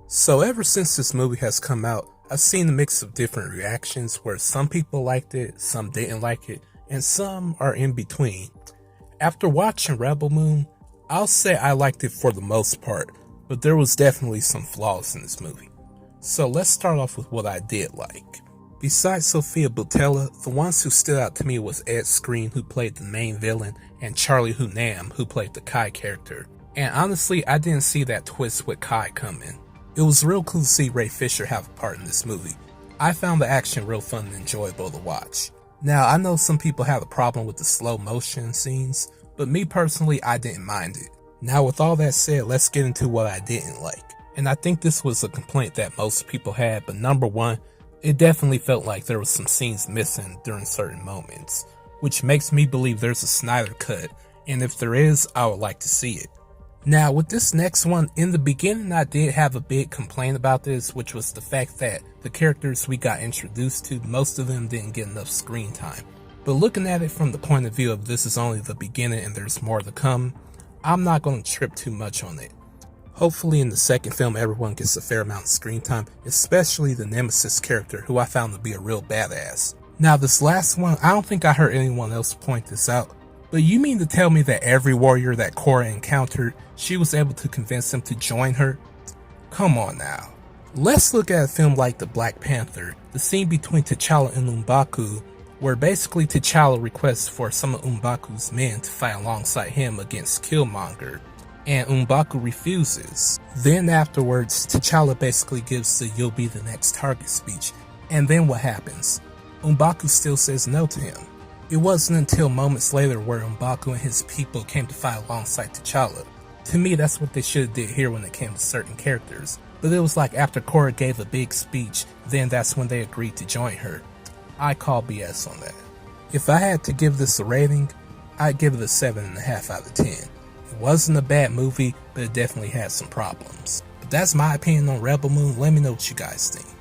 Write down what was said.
So ever since this movie has come out, I've seen a mix of different reactions where some people liked it, some didn't like it, and some are in between. After watching Rebel Moon, I'll say I liked it for the most part, but there was definitely some flaws in this movie. So let's start off with what I did like. Besides Sofia Boutella, the ones who stood out to me was Ed Skrein, who played the main villain, and Charlie Hunnam, who played the Kai character. And honestly, I didn't see that twist with Kai coming. It was real cool to see Ray Fisher have a part in this movie. I found the action real fun and enjoyable to watch. Now, I know some people have a problem with the slow motion scenes, but me personally, I didn't mind it. Now, with all that said, let's get into what I didn't like. And I think this was a complaint that most people had, but number one, it definitely felt like there was some scenes missing during certain moments, which makes me believe there's a Snyder cut, and if there is, I would like to see it. Now, with this next one, in the beginning I did have a big complaint about this, which was the fact that the characters we got introduced to, most of them didn't get enough screen time. But looking at it from the point of view of this is only the beginning and there's more to come, I'm not going to trip too much on it. Hopefully in the second film everyone gets a fair amount of screen time, especially the Nemesis character, who I found to be a real badass. Now this last one, I don't think I heard anyone else point this out, but you mean to tell me that every warrior that Korra encountered, she was able to convince them to join her? Come on now. Let's look at a film like The Black Panther, the scene between T'Challa and M'Baku, where basically T'Challa requests for some of M'Baku's men to fight alongside him against Killmonger, and M'Baku refuses. Then afterwards, T'Challa basically gives the "you'll be the next target" speech, and then what happens? M'Baku still says no to him. It wasn't until moments later where M'Baku and his people came to fight alongside T'Challa. To me, that's what they should have did here when it came to certain characters. But it was like after Korra gave a big speech, then that's when they agreed to join her. I call BS on that. If I had to give this a rating, I'd give it a 7.5 out of 10. It wasn't a bad movie, but it definitely had some problems. But that's my opinion on Rebel Moon. Let me know what you guys think.